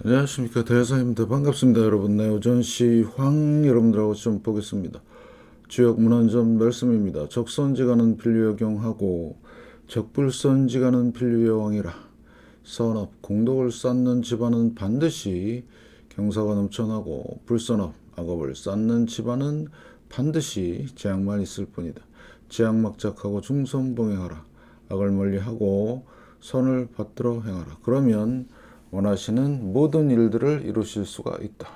안녕하십니까, 대사입니다. 반갑습니다. 여러분. 네, 오전시 여러분들하고 좀 보겠습니다. 주역 문헌점 말씀입니다. 적선지가는 필류여경하고 적불선지가는 필류여왕이라. 선업 공덕을 쌓는 집안은 반드시 경사가 넘쳐나고, 불선업 악업을 쌓는 집안은 반드시 재앙만 있을 뿐이다. 재앙막작하고 중선봉행하라. 악을 멀리하고 선을 받들어 행하라. 그러면 원하시는 모든 일들을 이루실 수가 있다.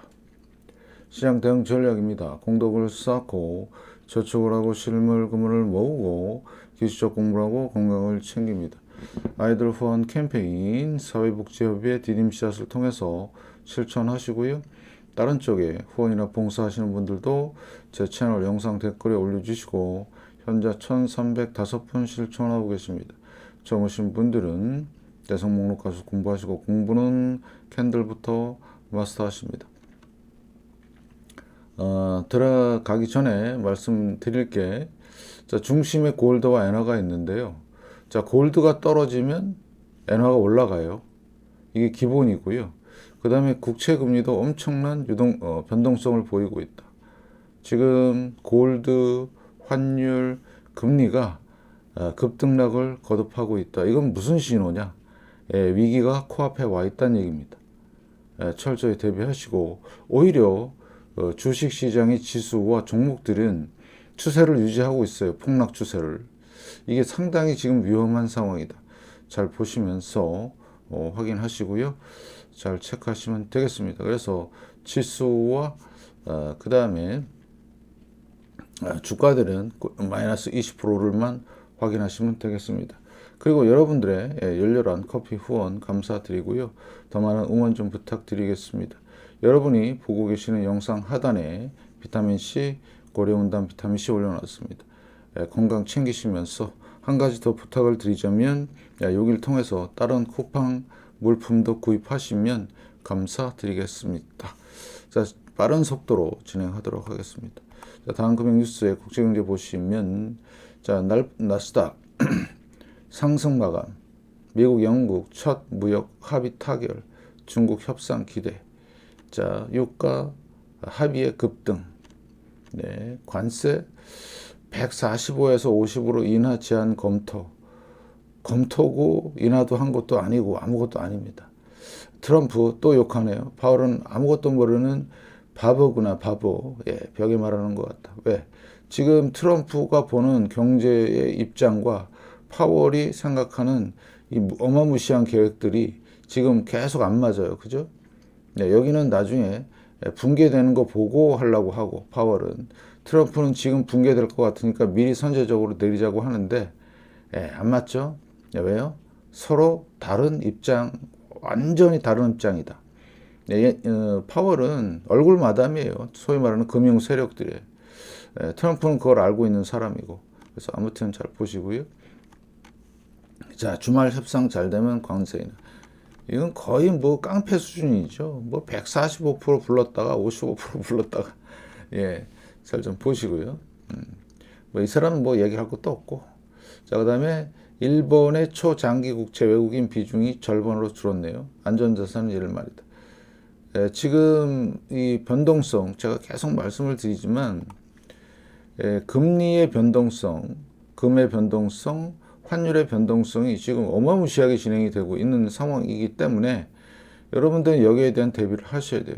시장 대응 전략입니다. 공덕을 쌓고 저축을 하고 실물 금을 모으고 기술적 공부를 하고 건강을 챙깁니다. 아이들 후원 캠페인 사회복지협의회 디딤씨앗을 통해서 실천하시고요. 다른 쪽에 후원이나 봉사하시는 분들도 제 채널 영상 댓글에 올려주시고 현재 1305분 실천하고 계십니다. 젊으신 분들은 대성 목록 가서 공부하시고, 공부는 캔들부터 마스터하십니다. 들어가기 전에 말씀드릴 게, 중심에 골드와 엔화가 있는데요. 골드가 떨어지면 엔화가 올라가요. 이게 기본이고요. 그 다음에 국채 금리도 엄청난 변동성을 보이고 있다. 지금 골드, 환율, 금리가 급등락을 거듭하고 있다. 이건 무슨 신호냐? 위기가 코앞에 와 있다는 얘기입니다. 철저히 대비하시고, 오히려 주식시장의 지수와 종목들은 추세를 유지하고 있어요. 폭락 추세를. 이게 상당히 지금 위험한 상황이다. 잘 보시면서 확인하시고요. 잘 체크하시면 되겠습니다. 그래서 지수와 그 다음에 주가들은 마이너스 20%를만 확인하시면 되겠습니다. 그리고 여러분들의 열렬한 커피 후원 감사드리고요. 더 많은 응원 좀 부탁드리겠습니다. 여러분이 보고 계시는 영상 하단에 비타민C, 고려온단 비타민C 올려놨습니다. 건강 챙기시면서 한 가지 더 부탁을 드리자면, 여기를 통해서 다른 쿠팡 물품도 구입하시면 감사드리겠습니다. 자, 빠른 속도로 진행하도록 하겠습니다. 자, 다음 금융 뉴스의 국제경제 보시면, 나스닥 상승 마감, 미국, 영국 첫 무역 합의 타결, 중국 협상 기대. 유가 합의의 급등. 관세 145에서 50으로 인하 제한 검토고 인하도 한 것도 아니고 아무것도 아닙니다. 트럼프 또 욕하네요. 파월은 아무것도 모르는 바보구나, 바보. 벽에 말하는 것 같다. 왜? 지금 트럼프가 보는 경제의 입장과 파월이 생각하는 이 어마무시한 계획들이 지금 계속 안 맞아요. 그죠? 여기는 나중에 붕괴되는 거 보고 하려고 하고, 파월은. 트럼프는 지금 붕괴될 것 같으니까 미리 선제적으로 내리자고 하는데, 안 맞죠? 왜요? 서로 다른 입장, 완전히 다른 입장이다. 파월은 얼굴 마담이에요. 소위 말하는 금융 세력들이에요. 트럼프는 그걸 알고 있는 사람이고. 그래서 아무튼 잘 보시고요. 자, 주말 협상 잘 되면 관세 인하. 이건 거의 뭐 깡패 수준이죠. 뭐 145% 불렀다가 55% 불렀다가. 잘 좀 보시고요. 뭐 이 사람은 뭐 얘기할 것도 없고. 자, 그 다음에 일본의 초장기 국채 외국인 비중이 절반으로 줄었네요. 안전자산은 이럴 말이다. 지금 이 변동성, 제가 계속 말씀을 드리지만, 금리의 변동성, 금의 변동성, 환율의 변동성이 지금 어마무시하게 진행이 되고 있는 상황이기 때문에 여러분들은 여기에 대한 대비를 하셔야 돼요.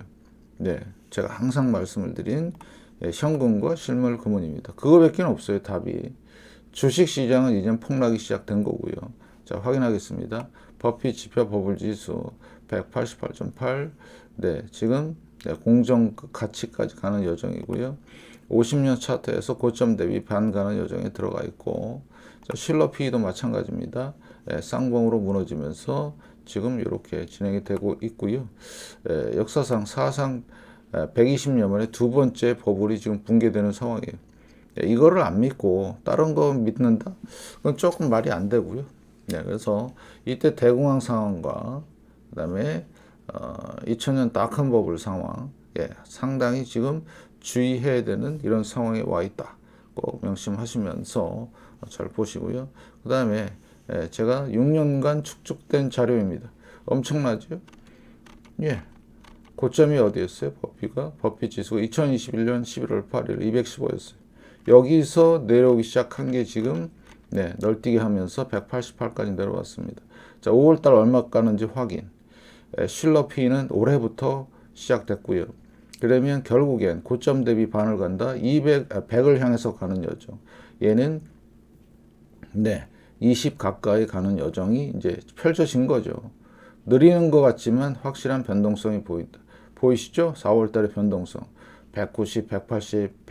제가 항상 말씀을 드린 현금과 실물 금원입니다. 그거밖에 없어요, 답이. 주식시장은 이제 폭락이 시작된 거고요. 자, 확인하겠습니다. 버피 지표 버블 지수 188.8. 지금 공정 가치까지 가는 여정이고요. 50년 차트에서 고점 대비 반 가는 여정에 들어가 있고, 실러 PE도 마찬가지입니다. 쌍봉으로 무너지면서 지금 이렇게 진행이 되고 있고요. 역사상 사상 120년 만에 두 번째 버블이 지금 붕괴되는 상황이에요. 이거를 안 믿고 다른 거 믿는다? 그건 조금 말이 안 되고요. 그래서 이때 대공황 상황과 그다음에 2000년 닷컴 버블 상황, 상당히 지금 주의해야 되는 이런 상황에 와 있다. 꼭 명심하시면서 잘 보시고요. 그 다음에 제가 6년간 축적된 자료입니다. 엄청나죠? 고점이 어디였어요? 버피 지수가 2021년 11월 8일 215였어요. 여기서 내려오기 시작한 게 지금 널뛰기 하면서 188까지 내려왔습니다. 자, 5월달 얼마 가는지 확인. 실러 P는 올해부터 시작됐고요. 그러면 결국엔 고점 대비 반을 간다. 100을 향해서 가는 여정. 얘는 20 가까이 가는 여정이 이제 펼쳐진 거죠. 느리는 것 같지만 확실한 변동성이 보인다. 보이시죠? 4월 달의 변동성. 190, 180,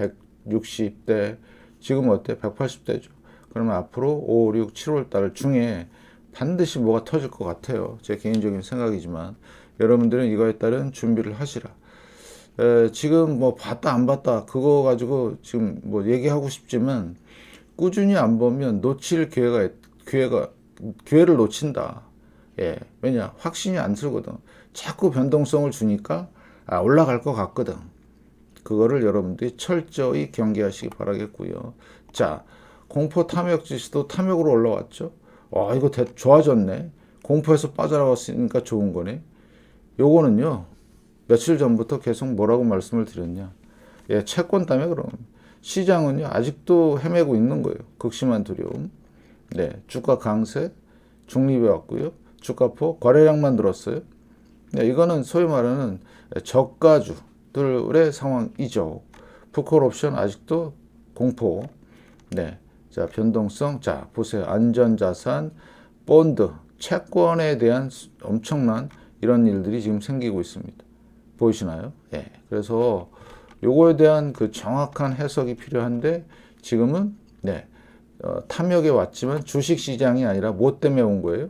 160대. 지금 어때? 180대죠. 그러면 앞으로 5, 6, 7월 달 중에 반드시 뭐가 터질 것 같아요. 제 개인적인 생각이지만 여러분들은 이거에 따른 준비를 하시라. 지금 뭐 봤다 안 봤다 그거 가지고 지금 뭐 얘기하고 싶지만 꾸준히 안 보면 놓칠 기회를 놓친다. 왜냐? 확신이 안 들거든. 자꾸 변동성을 주니까 올라갈 것 같거든. 그거를 여러분들이 철저히 경계하시기 바라겠고요. 자, 공포 탐욕 지수도 탐욕으로 올라왔죠. 이거 좋아졌네. 공포에서 빠져나왔으니까 좋은 거네. 요거는요, 며칠 전부터 계속 뭐라고 말씀을 드렸냐. 채권 때문에 그럼. 시장은요, 아직도 헤매고 있는 거예요. 극심한 두려움. 주가 강세, 중립해 왔고요. 주가폭, 거래량만 늘었어요. 이거는 소위 말하는 저가주들의 상황이죠. 풋콜옵션 아직도 공포. 자, 변동성. 자, 보세요. 안전자산, 본드, 채권에 대한 엄청난 이런 일들이 지금 생기고 있습니다. 보이시나요? 그래서 요거에 대한 그 정확한 해석이 필요한데 지금은 탐욕에 왔지만 주식 시장이 아니라 뭐 때문에 온 거예요?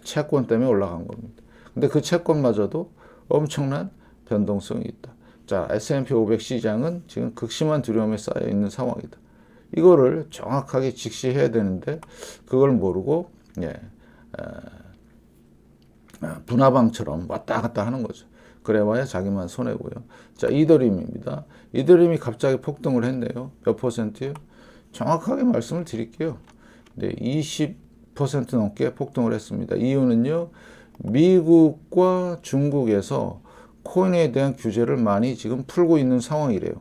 채권 때문에 올라간 겁니다. 근데 그 채권마저도 엄청난 변동성이 있다. 자, S&P 500 시장은 지금 극심한 두려움에 쌓여 있는 상황이다. 이거를 정확하게 직시해야 되는데 그걸 모르고 분화방처럼 왔다 갔다 하는 거죠. 그래봐야 자기만 손해고요. 자, 이더리움입니다. 이더리움이 갑자기 폭등을 했네요. 몇 퍼센트요? 정확하게 말씀을 드릴게요. 20% 넘게 폭등을 했습니다. 이유는요, 미국과 중국에서 코인에 대한 규제를 많이 지금 풀고 있는 상황이래요.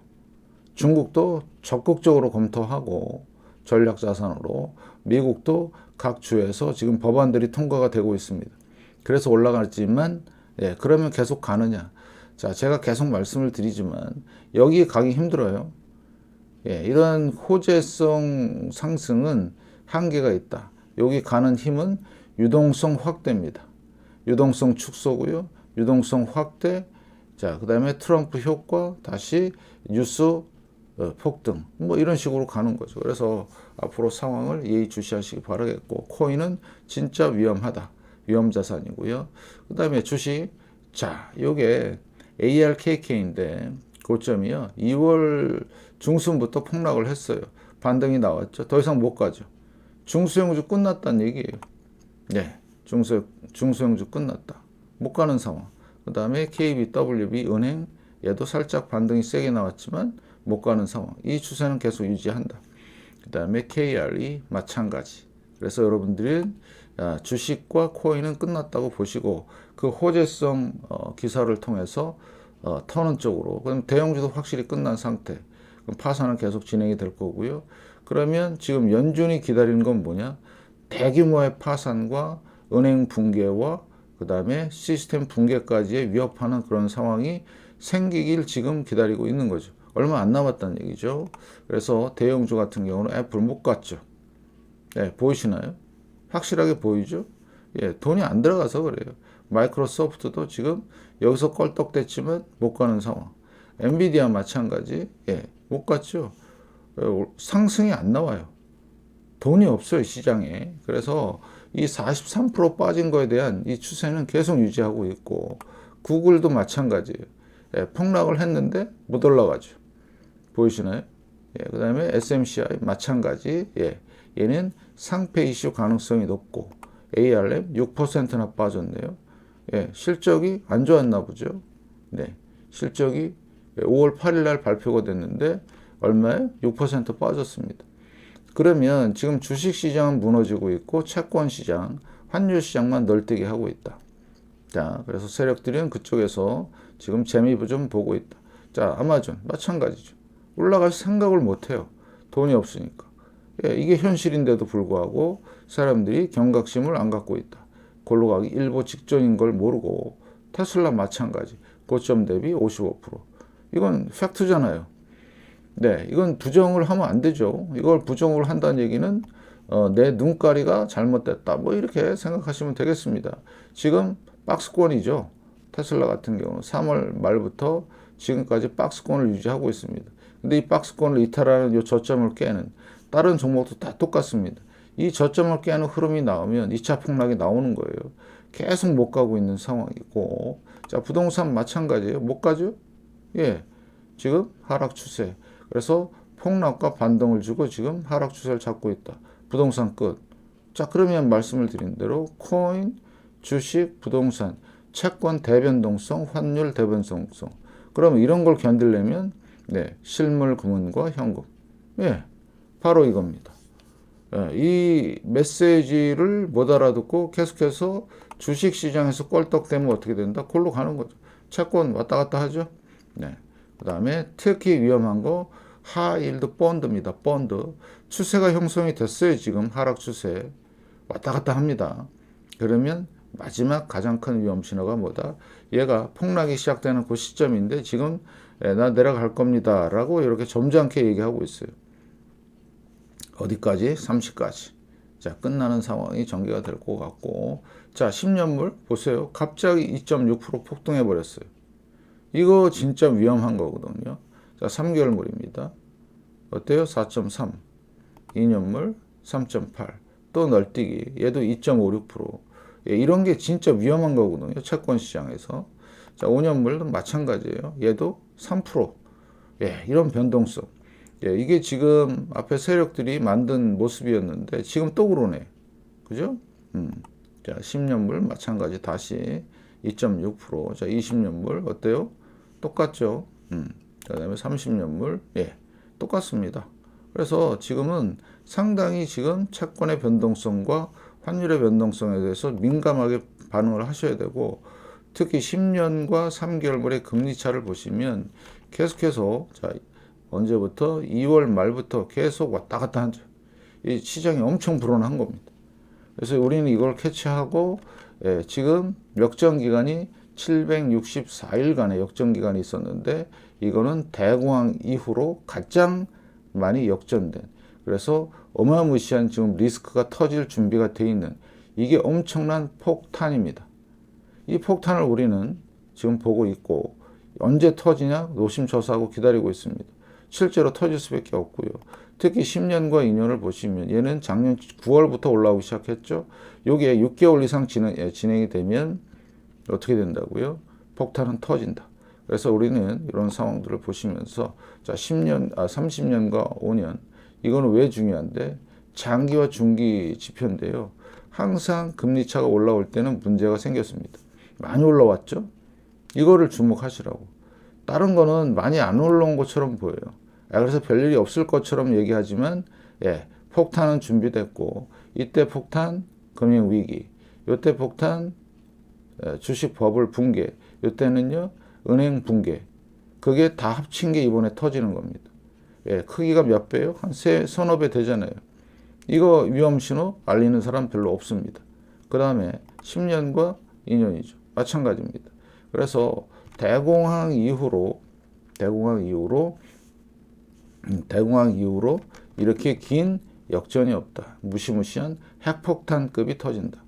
중국도 적극적으로 검토하고 전략자산으로, 미국도 각 주에서 지금 법안들이 통과가 되고 있습니다. 그래서 올라갔지만 그러면 계속 가느냐? 자, 제가 계속 말씀을 드리지만 여기 가기 힘들어요. 이런 호재성 상승은 한계가 있다. 여기 가는 힘은 유동성 확대입니다. 유동성 축소고요. 유동성 확대. 자, 그 다음에 트럼프 효과, 다시 뉴스 폭등, 뭐 이런 식으로 가는 거죠. 그래서 앞으로 상황을 예의주시하시기 바라겠고, 코인은 진짜 위험하다. 위험 자산이고요. 그 다음에 주식. 자, 요게 ARKK인데 고점이요. 2월 중순부터 폭락을 했어요. 반등이 나왔죠. 더 이상 못 가죠. 중수형주 끝났다는 얘기예요. 중수형주 끝났다. 못 가는 상황. 그 다음에 KBWB 은행, 얘도 살짝 반등이 세게 나왔지만 못 가는 상황. 이 추세는 계속 유지한다. 그 다음에 KRE 마찬가지. 그래서 여러분들은 주식과 코인은 끝났다고 보시고 그 호재성 기사를 통해서 터는 쪽으로, 그럼 대형주도 확실히 끝난 상태. 그럼 파산은 계속 진행이 될 거고요. 그러면 지금 연준이 기다리는 건 뭐냐? 대규모의 파산과 은행 붕괴와 그 다음에 시스템 붕괴까지 위협하는 그런 상황이 생기길 지금 기다리고 있는 거죠. 얼마 안 남았다는 얘기죠. 그래서 대형주 같은 경우는 애플 못 갔죠. 보이시나요? 확실하게 보이죠? 돈이 안 들어가서 그래요. 마이크로소프트도 지금 여기서 껄떡댔지만 못 가는 상황. 엔비디아 마찬가지. 못 갔죠. 상승이 안 나와요. 돈이 없어요, 시장에. 그래서 이 43% 빠진 거에 대한 이 추세는 계속 유지하고 있고, 구글도 마찬가지예요. 폭락을 했는데 못 올라가죠. 보이시나요? 그 다음에 SMCI 마찬가지. 얘는 상패 이슈 가능성이 높고, ARM 6%나 빠졌네요. 실적이 안 좋았나 보죠. 실적이 5월 8일 날 발표가 됐는데 얼마에? 6% 빠졌습니다. 그러면 지금 주식시장은 무너지고 있고 채권시장, 환율시장만 널뛰게 하고 있다. 자, 그래서 세력들은 그쪽에서 지금 재미 좀 보고 있다. 자, 아마존 마찬가지죠. 올라갈 생각을 못해요. 돈이 없으니까. 예, 이게 현실인데도 불구하고 사람들이 경각심을 안 갖고 있다. 골로 가기 일보 직전인 걸 모르고 테슬라 마찬가지. 고점 대비 55%. 이건 팩트잖아요. 네, 이건 부정을 하면 안 되죠. 이걸 부정을 한다는 얘기는 내 눈가리가 잘못됐다. 뭐 이렇게 생각하시면 되겠습니다. 지금 박스권이죠. 테슬라 같은 경우는 3월 말부터 지금까지 박스권을 유지하고 있습니다. 근데 이 박스권을 이탈하는 이 저점을 깨는 다른 종목도 다 똑같습니다. 이 저점을 깨는 흐름이 나오면 2차 폭락이 나오는 거예요. 계속 못 가고 있는 상황이고, 자, 부동산 마찬가지예요. 못 가죠? 예, 지금 하락 추세. 그래서 폭락과 반등을 주고 지금 하락 추세를 잡고 있다. 부동산 끝. 자, 그러면 말씀을 드린 대로 코인, 주식, 부동산, 채권 대변동성, 환율 대변동성. 그러면 이런 걸 견디려면 네, 실물 금은과 현금. 예, 바로 이겁니다. 예, 이 메시지를 못 알아듣고 계속해서 주식 시장에서 껄떡대면 어떻게 된다? 골로 가는 거죠. 채권 왔다 갔다 하죠. 네. 그 다음에 특히 위험한 거 하이힐드 본드입니다. 본드. 추세가 형성이 됐어요. 지금 하락 추세. 왔다 갔다 합니다. 그러면 마지막 가장 큰 위험 신호가 뭐다? 얘가 폭락이 시작되는 그 시점인데 지금 나 내려갈 겁니다. 라고 이렇게 점잖게 얘기하고 있어요. 어디까지? 30까지. 자, 끝나는 상황이 전개가 될 것 같고. 자, 10년물 보세요. 갑자기 2.6% 폭등해 버렸어요. 이거 진짜 위험한 거거든요. 자, 3개월물입니다. 어때요? 4.3. 2년물 3.8. 또 널뛰기. 얘도 2.56%. 예, 이런 게 진짜 위험한 거거든요. 채권 시장에서. 자, 5년물도 마찬가지예요. 얘도 3%. 예, 이런 변동성. 예, 이게 지금 앞에 세력들이 만든 모습이었는데 지금 또 그러네. 그죠? 자, 10년물 마찬가지 다시 2.6%. 자, 20년물 어때요? 똑같죠? 자, 그다음에 30년물 예, 똑같습니다. 그래서 지금은 상당히 지금 채권의 변동성과 환율의 변동성에 대해서 민감하게 반응을 하셔야 되고 특히 10년과 3개월물의 금리 차를 보시면 계속해서 자, 언제부터 2월 말부터 계속 왔다 갔다 하죠. 이 시장이 엄청 불어난 겁니다. 그래서 우리는 이걸 캐치하고 예, 지금 역전 기간이 764일간의 역전 기간이 있었는데 이거는 대공황 이후로 가장 많이 역전된 그래서 어마무시한 지금 리스크가 터질 준비가 돼 있는 이게 엄청난 폭탄입니다. 이 폭탄을 우리는 지금 보고 있고 언제 터지냐 노심초사하고 기다리고 있습니다. 실제로 터질 수밖에 없고요. 특히 10년과 2년을 보시면 얘는 작년 9월부터 올라오기 시작했죠. 요게 6개월 이상 진행이 되면 어떻게 된다고요? 폭탄은 터진다. 그래서 우리는 이런 상황들을 보시면서 자 30년과 5년 이거는 왜 중요한데 장기와 중기 지표인데요. 항상 금리 차가 올라올 때는 문제가 생겼습니다. 많이 올라왔죠? 이거를 주목하시라고. 다른 거는 많이 안 올라온 것처럼 보여요. 그래서 별일이 없을 것처럼 얘기하지만 예, 폭탄은 준비됐고 이때 폭탄 금융위기, 이때 폭탄 주식 버블 붕괴, 이때는요 은행 붕괴. 그게 다 합친 게 이번에 터지는 겁니다. 예, 크기가 몇 배요? 한 서너 배 되잖아요. 이거 위험 신호 알리는 사람 별로 없습니다. 그 다음에 10년과 2년이죠. 마찬가지입니다. 그래서 대공황 이후로 이렇게 긴 역전이 없다. 무시무시한 핵폭탄급이 터진다.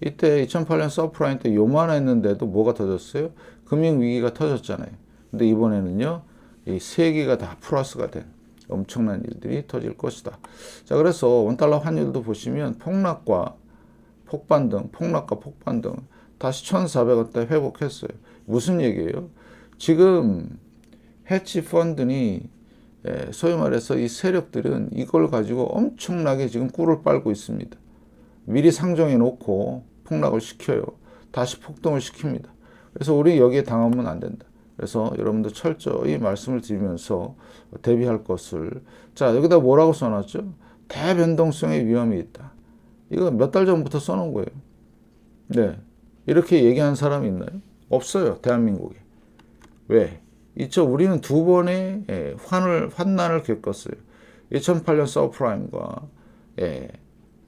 이때 2008년 서프라임 때 요만했는데도 뭐가 터졌어요? 금융위기가 터졌잖아요. 근데 이번에는요, 이 세 개가 다 플러스가 된 엄청난 일들이 터질 것이다. 자, 그래서 원달러 환율도 보시면 폭락과 폭반등 다시 1,400원대 회복했어요. 무슨 얘기예요? 지금 해치 펀드니 소위 말해서 이 세력들은 이걸 가지고 엄청나게 지금 꿀을 빨고 있습니다. 미리 상정해 놓고 폭락을 시켜요. 다시 폭등을 시킵니다. 그래서 우리 여기에 당하면 안 된다. 그래서 여러분들 철저히 말씀을 드리면서 대비할 것을 자 여기다 뭐라고 써놨죠? 대변동성의 위험이 있다. 이거 몇 달 전부터 써놓은 거예요. 네, 이렇게 얘기한 사람이 있나요? 없어요. 대한민국에. 왜? 우리는 두 번의 환난을 겪었어요. 2008년 서브프라임과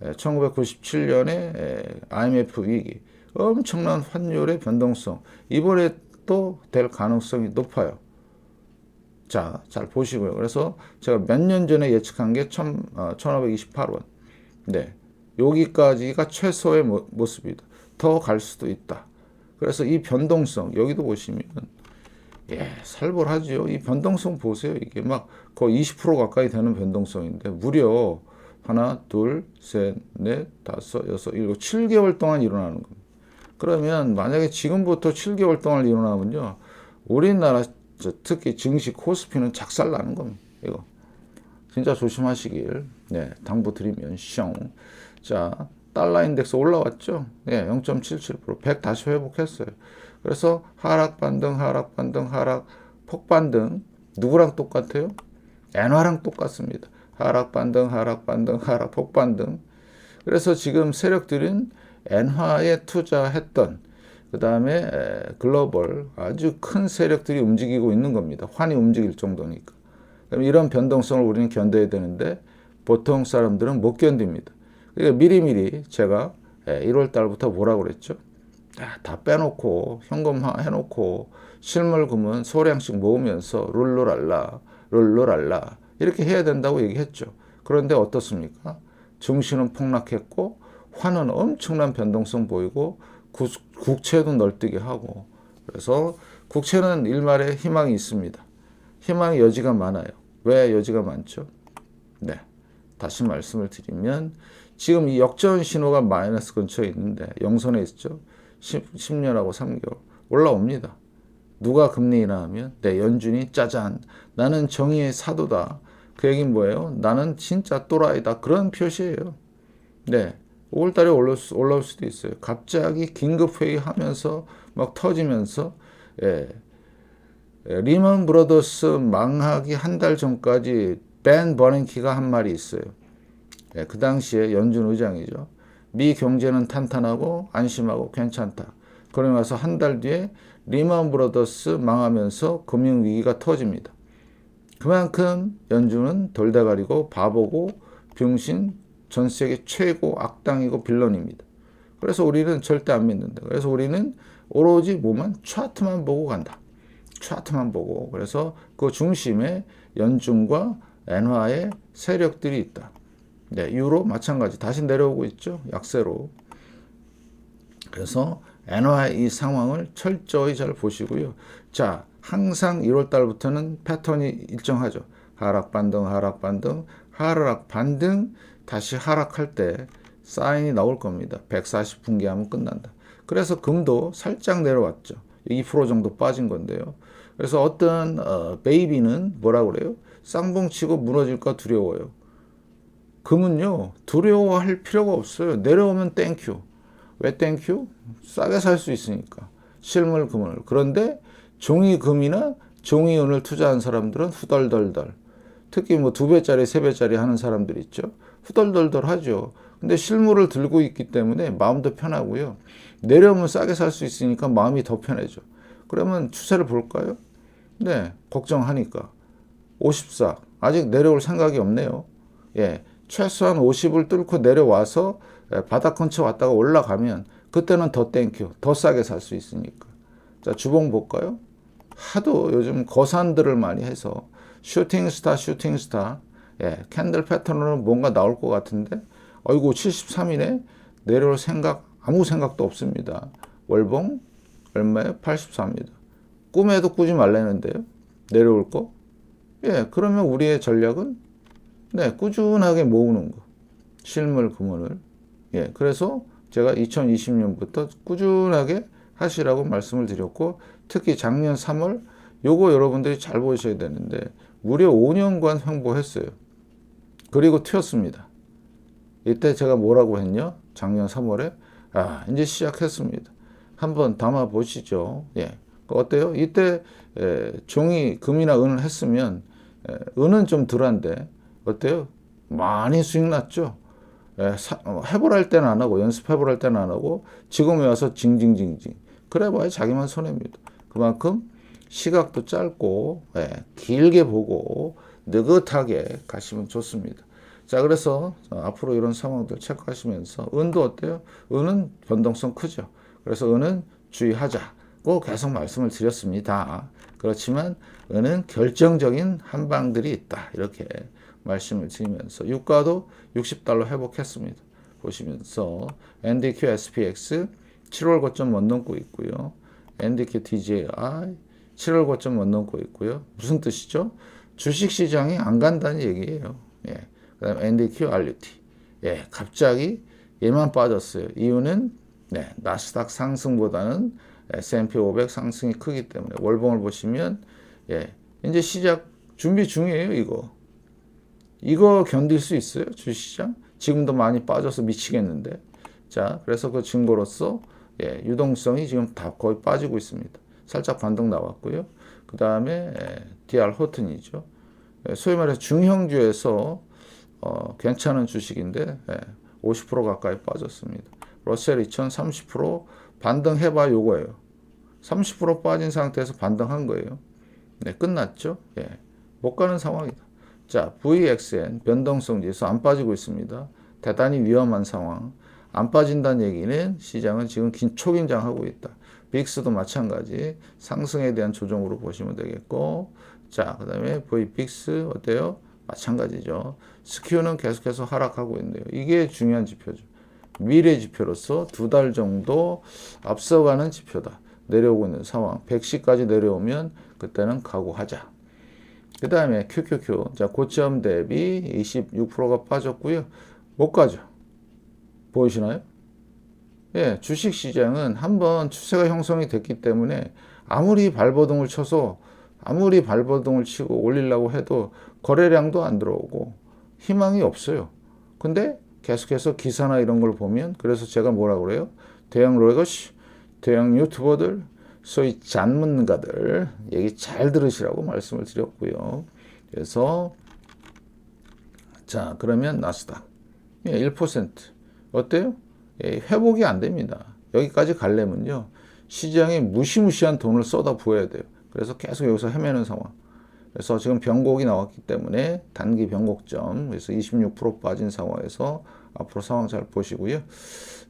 1997년에 IMF 위기, 엄청난 환율의 변동성, 이번에 또 될 가능성이 높아요. 자, 잘 보시고요. 그래서 제가 몇 년 전에 예측한 게 1528원. 네. 여기까지가 최소의 모습이다. 더 갈 수도 있다. 그래서 이 변동성, 여기도 보시면, 살벌하죠. 이 변동성 보세요. 이게 막 거의 20% 가까이 되는 변동성인데, 무려 하나, 둘, 셋, 넷, 다섯, 여섯, 일곱, 7개월 동안 일어나는 겁니다. 그러면 만약에 지금부터 7개월 동안 일어나면요, 우리나라 특히 증시 코스피는 작살나는 겁니다. 이거 진짜 조심하시길 당부드리면 숑. 자, 달러 인덱스 올라왔죠? 0.77%, 100 다시 회복했어요. 그래서 하락 반등, 하락 반등, 하락 폭반등. 누구랑 똑같아요? 엔화랑 똑같습니다. 하락 반등, 하락 반등, 하락 폭반등. 그래서 지금 세력들은 엔화에 투자했던 그 다음에 글로벌 아주 큰 세력들이 움직이고 있는 겁니다. 환이 움직일 정도니까. 그럼 이런 변동성을 우리는 견뎌야 되는데 보통 사람들은 못 견딥니다. 그러니까 미리미리 제가 1월 달부터 뭐라고 그랬죠? 다 빼놓고 현금화 해놓고 실물금은 소량씩 모으면서 룰루랄라 룰루랄라 이렇게 해야 된다고 얘기했죠. 그런데 어떻습니까? 증시는 폭락했고 환은 엄청난 변동성 보이고 국채도 널뛰게 하고, 그래서 국채는 일말의 희망이 있습니다. 희망의 여지가 많아요. 왜 여지가 많죠? 네, 다시 말씀을 드리면 지금 이 역전 신호가 마이너스 근처에 있는데 영선에 있죠. 10년하고 3개월 올라옵니다. 누가 금리 인하하면 연준이 짜잔 나는 정의의 사도다. 그 얘기는 뭐예요? 나는 진짜 또라이다. 그런 표시예요. 5월달에 올라올 수도 있어요. 갑자기 긴급회의 하면서 막 터지면서 리먼 브러더스 망하기 한 달 전까지 벤 버냉키가 한 말이 있어요. 그 당시에 연준 의장이죠. 미 경제는 탄탄하고 안심하고 괜찮다. 그러고 나서 한 달 뒤에 리먼 브러더스 망하면서 금융위기가 터집니다. 그만큼 연준은 돌대가리고 바보고 병신, 전 세계 최고 악당이고 빌런입니다. 그래서 우리는 절대 안 믿는다. 그래서 우리는 오로지 뭐만 차트만 보고 간다. 차트만 보고. 그래서 그 중심에 연준과 엔화의 세력들이 있다. 유로 마찬가지 다시 내려오고 있죠. 약세로. 그래서 엔화의 이 상황을 철저히 잘 보시고요. 자, 항상 1월 달부터는 패턴이 일정하죠. 하락 반등, 하락 반등, 하락 반등, 다시 하락할 때 사인이 나올 겁니다. 140분기 하면 끝난다. 그래서 금도 살짝 내려왔죠. 2% 정도 빠진 건데요. 그래서 어떤 베이비는 뭐라고 그래요? 쌍봉치고 무너질까 두려워요. 금은요, 두려워할 필요가 없어요. 내려오면 땡큐. 왜 땡큐? 싸게 살 수 있으니까. 실물 금을. 그런데 종이 금이나 종이 은을 투자한 사람들은 후덜덜덜. 특히 뭐 2배짜리, 3배짜리 하는 사람들 있죠. 후덜덜덜 하죠. 근데 실물을 들고 있기 때문에 마음도 편하고요. 내려오면 싸게 살 수 있으니까 마음이 더 편해져. 그러면 추세를 볼까요? 걱정하니까. 54. 아직 내려올 생각이 없네요. 최소한 50을 뚫고 내려와서 바닥 근처 왔다가 올라가면 그때는 더 땡큐. 더 싸게 살 수 있으니까. 자, 주봉 볼까요? 하도 요즘 거산들을 많이 해서 슈팅스타. 캔들 패턴으로 뭔가 나올 것 같은데 어이구 73이네. 내려올 생각 아무 생각도 없습니다. 월봉 얼마에? 84입니다. 꿈에도 꾸지 말라는데요. 내려올 거. 그러면 우리의 전략은 꾸준하게 모으는 거. 실물 금원을. 그래서 제가 2020년부터 꾸준하게 하시라고 말씀을 드렸고, 특히 작년 3월 요거 여러분들이 잘 보셔야 되는데 무려 5년간 횡보했어요. 그리고 튀었습니다. 이때 제가 뭐라고 했냐? 작년 3월에 이제 시작했습니다. 한번 담아 보시죠. 어때요? 이때 종이 금이나 은을 했으면 은은 좀 덜한데 어때요? 많이 수익 났죠. 해보랄 때는 안 하고 연습해보랄 때는 안 하고 지금에 와서 징징징징. 그래봐야 자기만 손해입니다. 그만큼 시각도 짧고 길게 보고 느긋하게 가시면 좋습니다. 자, 그래서 앞으로 이런 상황들 체크하시면서 은도 어때요? 은은 변동성 크죠. 그래서 은은 주의하자고 계속 말씀을 드렸습니다. 그렇지만 은은 결정적인 한방들이 있다. 이렇게 말씀을 드리면서 유가도 60달러 회복했습니다. 보시면서 NDQ SPX 7월 고점 못 넘고 있고요. NDQ DJI 7월 고점 못 넘고 있고요. 무슨 뜻이죠? 주식시장이 안 간다는 얘기예요. 예. 그 다음에 NDQ RUT. 예, 갑자기 얘만 빠졌어요. 이유는 나스닥 상승보다는 S&P 500 상승이 크기 때문에 월봉을 보시면 이제 시작 준비 중이에요. 이거 견딜 수 있어요? 주식시장? 지금도 많이 빠져서 미치겠는데. 자, 그래서 그 증거로서 유동성이 지금 다 거의 빠지고 있습니다. 살짝 반등 나왔고요. 그 다음에 DR 호튼이죠. 소위 말해서 중형주에서 괜찮은 주식인데 50% 가까이 빠졌습니다. 러셀 2000 30% 반등해봐 요거예요. 30% 빠진 상태에서 반등한 거예요. 끝났죠? 못 가는 상황이다. 자, VXN 변동성 지수 안 빠지고 있습니다. 대단히 위험한 상황. 안 빠진다는 얘기는 시장은 지금 초긴장하고 있다. 빅스도 마찬가지 상승에 대한 조정으로 보시면 되겠고, 자, 그 다음에 VPX 어때요? 마찬가지죠. 스큐는 계속해서 하락하고 있네요. 이게 중요한 지표죠. 미래 지표로서 2달 정도 앞서가는 지표다. 내려오고 있는 상황. 110까지 내려오면 그때는 각오하자. 그 다음에 QQQ. 자, 고점 대비 26%가 빠졌고요. 못 가죠. 보이시나요? 예, 주식 시장은 한번 추세가 형성이 됐기 때문에 아무리 발버둥을 치고 올리려고 해도 거래량도 안 들어오고 희망이 없어요. 근데 계속해서 기사나 이런 걸 보면 그래서 제가 뭐라 그래요? 대형 로이거시, 대형 유튜버들, 소위 전문가들 얘기 잘 들으시라고 말씀을 드렸고요. 그래서 자, 그러면 나스닥 1% 어때요? 회복이 안 됩니다. 여기까지 가려면요. 시장에 무시무시한 돈을 쏟아 부어야 돼요. 그래서 계속 여기서 헤매는 상황. 그래서 지금 변곡이 나왔기 때문에 단기 변곡점, 그래서 26% 빠진 상황에서 앞으로 상황 잘 보시고요.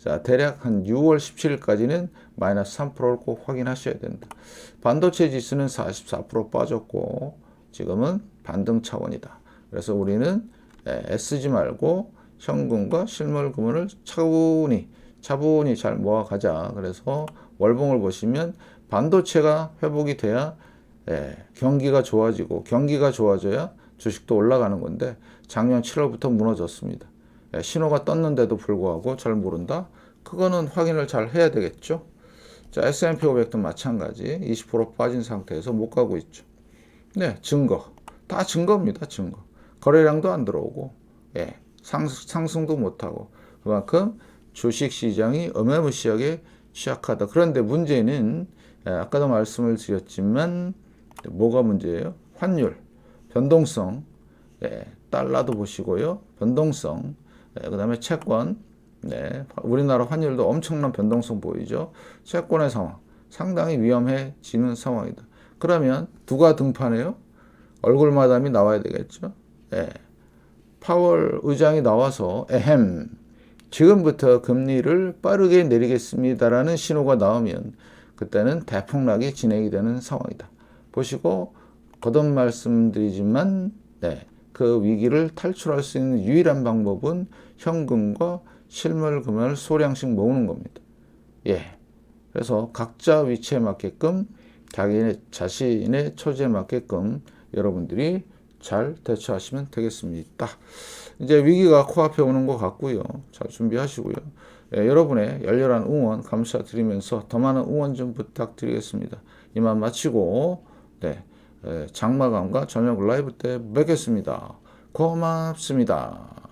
자, 대략 한 6월 17일까지는 마이너스 3%를 꼭 확인하셔야 된다. 반도체 지수는 44% 빠졌고 지금은 반등 차원이다. 그래서 우리는 애쓰지 말고 현금과 실물 금을 차분히 잘 모아가자. 그래서 월봉을 보시면 반도체가 회복이 돼야 경기가 좋아지고 경기가 좋아져야 주식도 올라가는 건데 작년 7월부터 무너졌습니다. 신호가 떴는데도 불구하고 잘 모른다? 그거는 확인을 잘 해야 되겠죠. 자, S&P 500도 마찬가지 20% 빠진 상태에서 못 가고 있죠. 증거. 다 증거입니다. 증거. 거래량도 안 들어오고 상승도 못하고 그만큼 주식시장이 어마무시하게 취약하다. 그런데 문제는 아까도 말씀을 드렸지만 뭐가 문제예요? 환율, 변동성, 달러도 보시고요. 변동성, 그 다음에 채권, 우리나라 환율도 엄청난 변동성 보이죠. 채권의 상황, 상당히 위험해지는 상황이다. 그러면 누가 등판해요? 얼굴 마담이 나와야 되겠죠. 파월 의장이 나와서 지금부터 금리를 빠르게 내리겠습니다라는 신호가 나오면 그때는 대폭락이 진행이 되는 상황이다. 보시고 거듭 말씀드리지만 그 위기를 탈출할 수 있는 유일한 방법은 현금과 실물 금을 소량씩 모으는 겁니다. 그래서 각자 위치에 맞게끔 자신의 처지에 맞게끔 여러분들이 잘 대처하시면 되겠습니다. 이제 위기가 코앞에 오는 것 같고요. 잘 준비하시고요. 여러분의 열렬한 응원 감사드리면서 더 많은 응원 좀 부탁드리겠습니다. 이만 마치고 장마감과 저녁 라이브 때 뵙겠습니다. 고맙습니다.